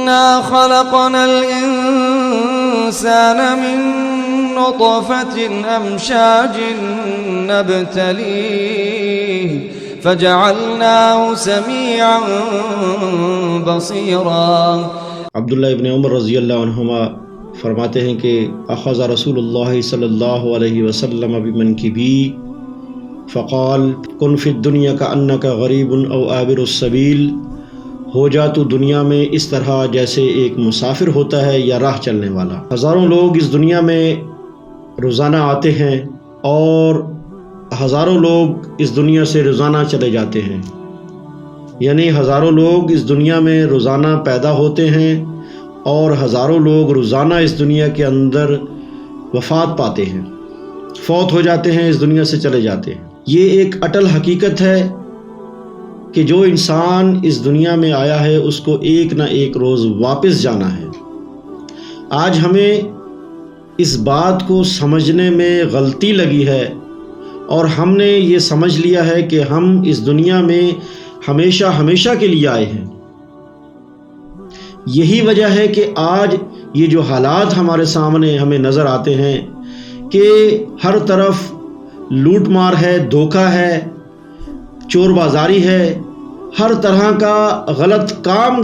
إنا خلقنا الإنسان من نطفة أمشاج نبتليه فجعلناه سميعا بصيرا۔ عبداللہ ابن عمر رضی اللہ عنہما فرماتے ہیں کہ اخذ رسول اللہ صلی اللہ علیہ وسلم بمنکبی فقال کن فی الدنیا کأنک غریب او عابر السبیل، ہو جا تو دنیا میں اس طرح جیسے ایک مسافر ہوتا ہے یا راہ چلنے والا۔ ہزاروں لوگ اس دنیا میں روزانہ آتے ہیں اور ہزاروں لوگ اس دنیا سے روزانہ چلے جاتے ہیں، یعنی ہزاروں لوگ اس دنیا میں روزانہ پیدا ہوتے ہیں اور ہزاروں لوگ روزانہ اس دنیا کے اندر وفات پاتے ہیں، فوت ہو جاتے ہیں، اس دنیا سے چلے جاتے ہیں۔ یہ ایک اٹل حقیقت ہے کہ جو انسان اس دنیا میں آیا ہے اس کو ایک نہ ایک روز واپس جانا ہے۔ آج ہمیں اس بات کو سمجھنے میں غلطی لگی ہے اور ہم نے یہ سمجھ لیا ہے کہ ہم اس دنیا میں ہمیشہ کے لیے آئے ہیں۔ یہی وجہ ہے کہ آج یہ جو حالات ہمارے سامنے ہمیں نظر آتے ہیں کہ ہر طرف لوٹ مار ہے، دھوکہ ہے، چور بازاری ہے، ہر طرح کا غلط کام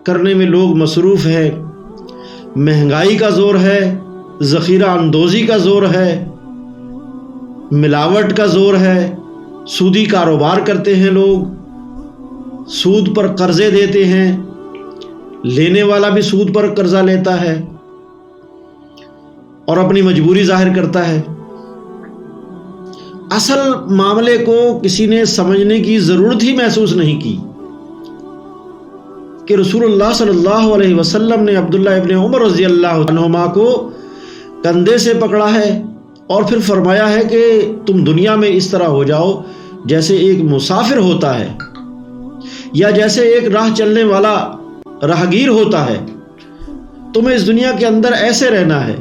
کرنے میں لوگ مصروف ہیں، مہنگائی کا زور ہے، ذخیرہ اندوزی کا زور ہے، ملاوٹ کا زور ہے، سودی کاروبار کرتے ہیں لوگ، سود پر قرضے دیتے ہیں، لینے والا بھی سود پر قرضہ لیتا ہے اور اپنی مجبوری ظاہر کرتا ہے۔ اصل معاملے کو کسی نے سمجھنے کی ضرورت ہی محسوس نہیں کی کہ رسول اللہ صلی اللہ علیہ وسلم نے عبداللہ ابن عمر رضی اللہ عنہما کو کندھے سے پکڑا ہے اور پھر فرمایا ہے کہ تم دنیا میں اس طرح ہو جاؤ جیسے ایک مسافر ہوتا ہے یا جیسے ایک راہ چلنے والا راہگیر ہوتا ہے، تمہیں اس دنیا کے اندر ایسے رہنا ہے۔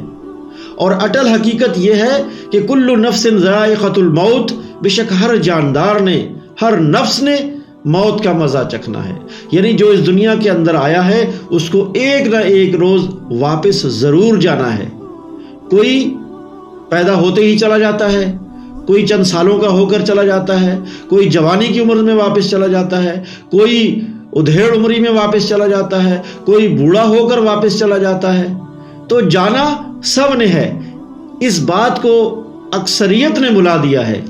اور اٹل حقیقت یہ ہے کہ کل نفس ذائقۃ الموت، بے شک ہر جاندار نے، ہر نفس نے موت کا مزہ چکھنا ہے، یعنی جو اس دنیا کے اندر آیا ہے اس کو ایک نہ ایک روز واپس ضرور جانا ہے۔ کوئی پیدا ہوتے ہی چلا جاتا ہے، کوئی چند سالوں کا ہو کر چلا جاتا ہے، کوئی جوانی کی عمر میں واپس چلا جاتا ہے، کوئی ادھیڑ عمری میں واپس چلا جاتا ہے، کوئی بوڑھا ہو کر واپس چلا جاتا ہے۔ تو جانا سب نے ہے، اس بات کو اکثریت نے بلا دیا ہے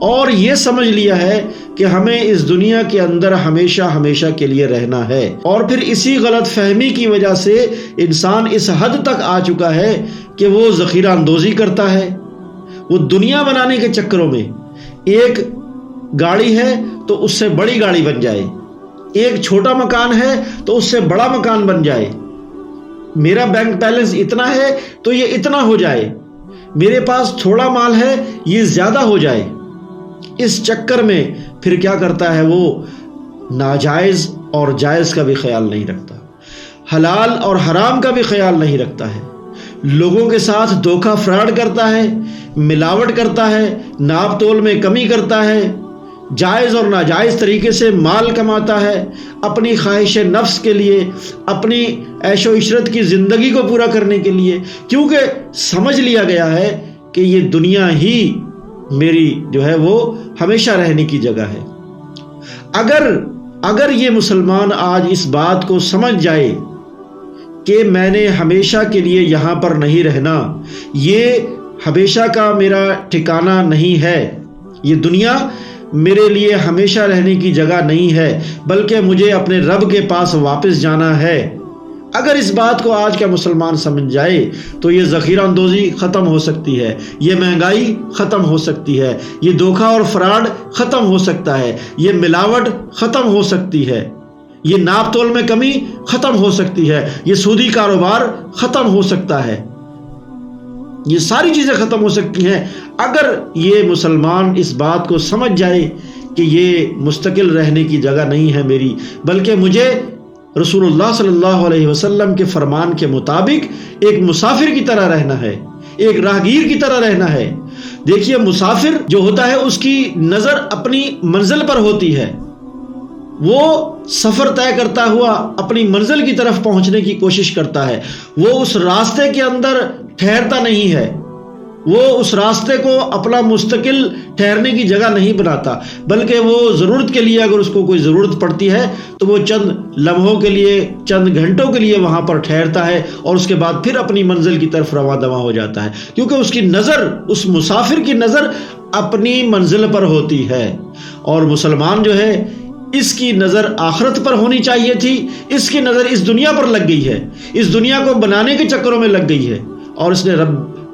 اور یہ سمجھ لیا ہے کہ ہمیں اس دنیا کے اندر ہمیشہ کے لیے رہنا ہے، اور پھر اسی غلط فہمی کی وجہ سے انسان اس حد تک آ چکا ہے کہ وہ ذخیرہ اندوزی کرتا ہے، وہ دنیا بنانے کے چکروں میں ایک گاڑی ہے تو اس سے بڑی گاڑی بن جائے، ایک چھوٹا مکان ہے تو اس سے بڑا مکان بن جائے، میرا بینک بیلنس اتنا ہے تو یہ اتنا ہو جائے، میرے پاس تھوڑا مال ہے یہ زیادہ ہو جائے۔ اس چکر میں پھر کیا کرتا ہے، وہ ناجائز اور جائز کا بھی خیال نہیں رکھتا، حلال اور حرام کا بھی خیال نہیں رکھتا ہے، لوگوں کے ساتھ دھوکہ فراڈ کرتا ہے، ملاوٹ کرتا ہے، ناپ تول میں کمی کرتا ہے، جائز اور ناجائز طریقے سے مال کماتا ہے، اپنی خواہش نفس کے لیے، اپنی عیش و عشرت کی زندگی کو پورا کرنے کے لیے، کیونکہ سمجھ لیا گیا ہے کہ یہ دنیا ہی میری جو ہے وہ ہمیشہ رہنے کی جگہ ہے۔ اگر یہ مسلمان آج اس بات کو سمجھ جائے کہ میں نے ہمیشہ کے لیے یہاں پر نہیں رہنا، یہ ہمیشہ کا میرا ٹھکانہ نہیں ہے، یہ دنیا میرے لیے ہمیشہ رہنے کی جگہ نہیں ہے، بلکہ مجھے اپنے رب کے پاس واپس جانا ہے، اگر اس بات کو آج کا مسلمان سمجھ جائے تو یہ ذخیرہ اندوزی ختم ہو سکتی ہے، یہ مہنگائی ختم ہو سکتی ہے، یہ دھوکہ اور فراڈ ختم ہو سکتا ہے، یہ ملاوٹ ختم ہو سکتی ہے، یہ ناپ تول میں کمی ختم ہو سکتی ہے، یہ سودی کاروبار ختم ہو سکتا ہے، یہ ساری چیزیں ختم ہو سکتی ہیں اگر یہ مسلمان اس بات کو سمجھ جائے کہ یہ مستقل رہنے کی جگہ نہیں ہے میری، بلکہ مجھے رسول اللہ صلی اللہ علیہ وسلم کے فرمان کے مطابق ایک مسافر کی طرح رہنا ہے، ایک راہگیر کی طرح رہنا ہے۔ دیکھیے مسافر جو ہوتا ہے اس کی نظر اپنی منزل پر ہوتی ہے، وہ سفر طے کرتا ہوا اپنی منزل کی طرف پہنچنے کی کوشش کرتا ہے، وہ اس راستے کے اندر ٹھہرتا نہیں ہے، وہ اس راستے کو اپنا مستقل ٹھہرنے کی جگہ نہیں بناتا، بلکہ وہ ضرورت کے لیے اگر اس کو کوئی ضرورت پڑتی ہے تو وہ چند لمحوں کے لیے، چند گھنٹوں کے لیے وہاں پر ٹھہرتا ہے اور اس کے بعد پھر اپنی منزل کی طرف رواں دواں ہو جاتا ہے، کیونکہ اس کی نظر، اس مسافر کی نظر اپنی منزل پر ہوتی ہے۔ اور مسلمان جو ہے اس کی نظر آخرت پر ہونی چاہیے تھی، اس کی نظر اس دنیا پر لگ گئی ہے، اس دنیا کو بنانے کے چکروں میں لگ گئی ہے، اور اس نے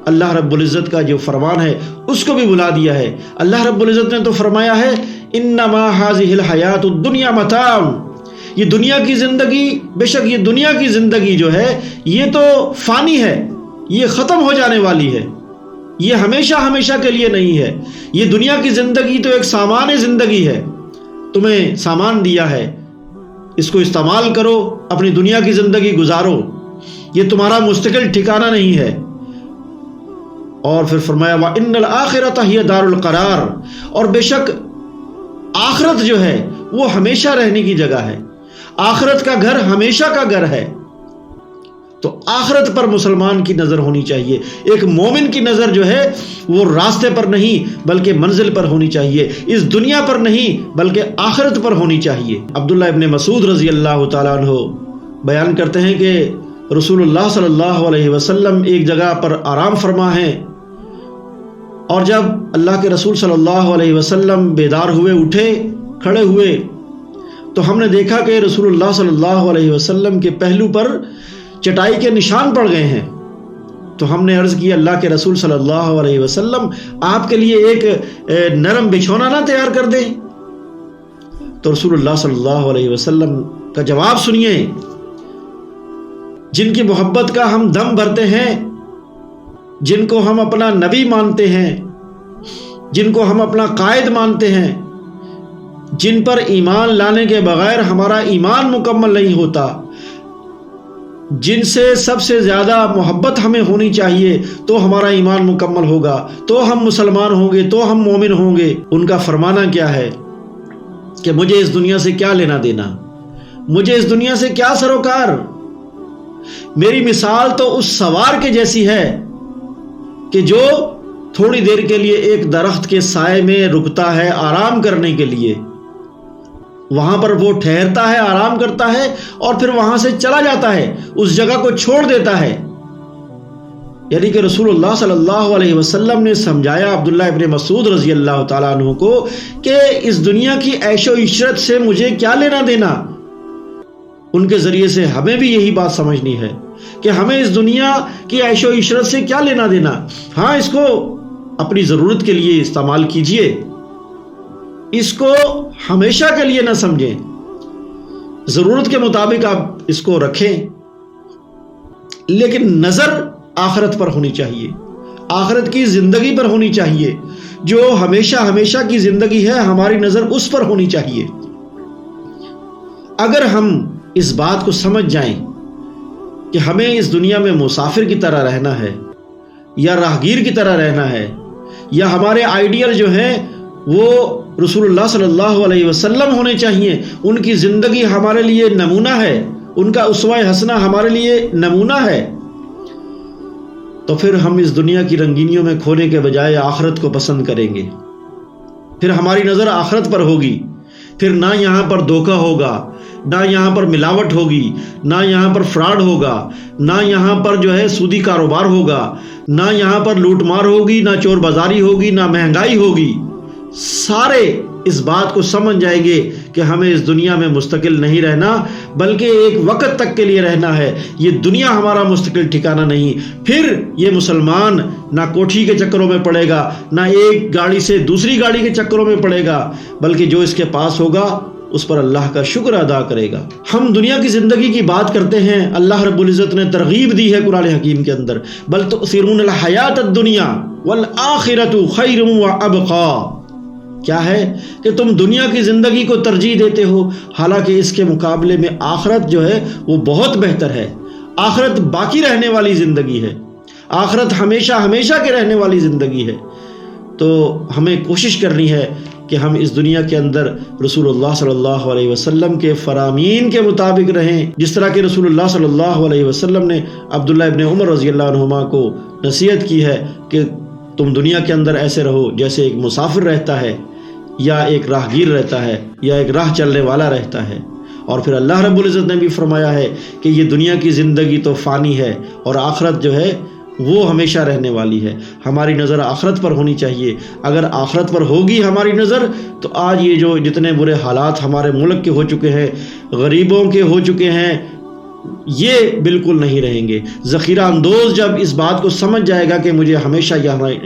اللہ رب العزت کا جو فرمان ہے اس کو بھی بھلا دیا ہے۔ اللہ رب العزت نے تو فرمایا ہے انما هذه الحیات الدنیا متاع، یہ دنیا کی زندگی، بے شک یہ دنیا کی زندگی جو ہے یہ تو فانی ہے، یہ ختم ہو جانے والی ہے، یہ ہمیشہ ہمیشہ کے لیے نہیں ہے۔ یہ دنیا کی زندگی تو ایک سامان زندگی ہے، تمہیں سامان دیا ہے، اس کو استعمال کرو، اپنی دنیا کی زندگی گزارو، یہ تمہارا مستقل ٹھکانہ نہیں ہے۔ اور پھر فرمایا وَإِنَّ الْآخِرَةَ هِيَ دَارُ الْقَرَارِ، اور بے شک آخرت جو ہے وہ ہمیشہ رہنے کی جگہ ہے، آخرت کا گھر ہمیشہ کا گھر ہے۔ تو آخرت پر مسلمان کی نظر ہونی چاہیے، ایک مومن کی نظر جو ہے وہ راستے پر نہیں بلکہ منزل پر ہونی چاہیے، اس دنیا پر نہیں بلکہ آخرت پر ہونی چاہیے۔ عبداللہ ابن مسعود رضی اللہ تعالیٰ عنہ بیان کرتے ہیں کہ رسول اللہ صلی اللہ علیہ وسلم ایک جگہ پر آرام فرما ہیں، اور جب اللہ کے رسول صلی اللہ علیہ وسلم بیدار ہوئے، اٹھے، کھڑے ہوئے، تو ہم نے دیکھا کہ رسول اللہ صلی اللہ علیہ وسلم کے پہلو پر چٹائی کے نشان پڑ گئے ہیں۔ تو ہم نے عرض کیا اللہ کے رسول صلی اللہ علیہ وسلم آپ کے لیے ایک نرم بچھونا نہ تیار کر دیں؟ تو رسول اللہ صلی اللہ علیہ وسلم کا جواب سنیے، جن کی محبت کا ہم دم بھرتے ہیں، جن کو ہم اپنا نبی مانتے ہیں، جن کو ہم اپنا قائد مانتے ہیں، جن پر ایمان لانے کے بغیر ہمارا ایمان مکمل نہیں ہوتا، جن سے سب سے زیادہ محبت ہمیں ہونی چاہیے تو ہمارا ایمان مکمل ہوگا، تو ہم مسلمان ہوں گے، تو ہم مومن ہوں گے، ان کا فرمانا کیا ہے کہ مجھے اس دنیا سے کیا لینا دینا، مجھے اس دنیا سے کیا سروکار، میری مثال تو اس سوار کے جیسی ہے کہ جو تھوڑی دیر کے لیے ایک درخت کے سائے میں رکتا ہے آرام کرنے کے لیے، وہاں پر وہ ٹھہرتا ہے، آرام کرتا ہے اور پھر وہاں سے چلا جاتا ہے، اس جگہ کو چھوڑ دیتا ہے۔ یعنی کہ رسول اللہ صلی اللہ علیہ وسلم نے سمجھایا عبداللہ ابن مسعود رضی اللہ تعالیٰ عنہ کو کہ اس دنیا کی عیش و عشرت سے مجھے کیا لینا دینا۔ ان کے ذریعے سے ہمیں بھی یہی بات سمجھنی ہے کہ ہمیں اس دنیا کی عیش و عشرت سے کیا لینا دینا۔ ہاں، اس کو اپنی ضرورت کے لیے استعمال کیجئے، اس کو ہمیشہ کے لیے نہ سمجھیں، ضرورت کے مطابق آپ اس کو رکھیں، لیکن نظر آخرت پر ہونی چاہیے، آخرت کی زندگی پر ہونی چاہیے، جو ہمیشہ ہمیشہ کی زندگی ہے، ہماری نظر اس پر ہونی چاہیے۔ اگر ہم اس بات کو سمجھ جائیں کہ ہمیں اس دنیا میں مسافر کی طرح رہنا ہے یا راہگیر کی طرح رہنا ہے، یا ہمارے آئیڈیل جو ہیں وہ رسول اللہ صلی اللہ علیہ وسلم ہونے چاہیے، ان کی زندگی ہمارے لیے نمونہ ہے، ان کا اسوہ حسنہ ہمارے لیے نمونہ ہے، تو پھر ہم اس دنیا کی رنگینیوں میں کھونے کے بجائے آخرت کو پسند کریں گے، پھر ہماری نظر آخرت پر ہوگی، پھر نہ یہاں پر دھوکہ ہوگا، نہ یہاں پر ملاوٹ ہوگی، نہ یہاں پر فراڈ ہوگا، نہ یہاں پر جو ہے سودی کاروبار ہوگا، نہ یہاں پر لوٹ مار ہوگی، نہ چور بازاری ہوگی، نہ مہنگائی ہوگی۔ سارے اس بات کو سمجھ جائیں گے کہ ہمیں اس دنیا میں مستقل نہیں رہنا، بلکہ ایک وقت تک کے لیے رہنا ہے، یہ دنیا ہمارا مستقل ٹھکانہ نہیں۔ پھر یہ مسلمان نہ کوٹھی کے چکروں میں پڑے گا، نہ ایک گاڑی سے دوسری گاڑی کے چکروں میں پڑے گا، بلکہ جو اس کے پاس ہوگا اس پر اللہ کا شکر ادا کرے گا۔ ہم دنیا کی زندگی کی بات کرتے ہیں، اللہ رب العزت نے ترغیب دی ہے قرآن حکیم کے اندر، بل تؤثرون الحیات الدنیا والآخرۃ خیر وابقی۔ کیا ہے کہ تم دنیا کی زندگی کو ترجیح دیتے ہو، حالانکہ اس کے مقابلے میں آخرت جو ہے وہ بہت بہتر ہے۔ آخرت باقی رہنے والی زندگی ہے، آخرت ہمیشہ ہمیشہ کے رہنے والی زندگی ہے۔ تو ہمیں کوشش کرنی ہے کہ ہم اس دنیا کے اندر رسول اللہ صلی اللہ علیہ وسلم کے فرامین کے مطابق رہیں، جس طرح کہ رسول اللہ صلی اللہ علیہ وسلم نے عبداللہ ابن عمر رضی اللہ عنہما کو نصیحت کی ہے کہ تم دنیا کے اندر ایسے رہو جیسے ایک مسافر رہتا ہے، یا ایک راہگیر رہتا ہے، یا ایک راہ چلنے والا رہتا ہے۔ اور پھر اللہ رب العزت نے بھی فرمایا ہے کہ یہ دنیا کی زندگی تو فانی ہے اور آخرت جو ہے وہ ہمیشہ رہنے والی ہے۔ ہماری نظر آخرت پر ہونی چاہیے۔ اگر آخرت پر ہوگی ہماری نظر تو آج یہ جو جتنے برے حالات ہمارے ملک کے ہو چکے ہیں، غریبوں کے ہو چکے ہیں، یہ بالکل نہیں رہیں گے۔ ذخیرہ اندوز جب اس بات کو سمجھ جائے گا کہ مجھے ہمیشہ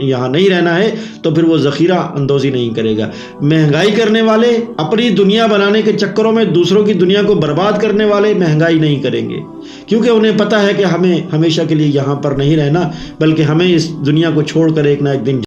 یہاں نہیں رہنا ہے تو پھر وہ ذخیرہ اندوزی نہیں کرے گا۔ مہنگائی کرنے والے، اپنی دنیا بنانے کے چکروں میں دوسروں کی دنیا کو برباد کرنے والے مہنگائی نہیں کریں گے، کیونکہ انہیں پتہ ہے کہ ہمیں ہمیشہ کے لیے یہاں پر نہیں رہنا، بلکہ ہمیں اس دنیا کو چھوڑ کر ایک نہ ایک دن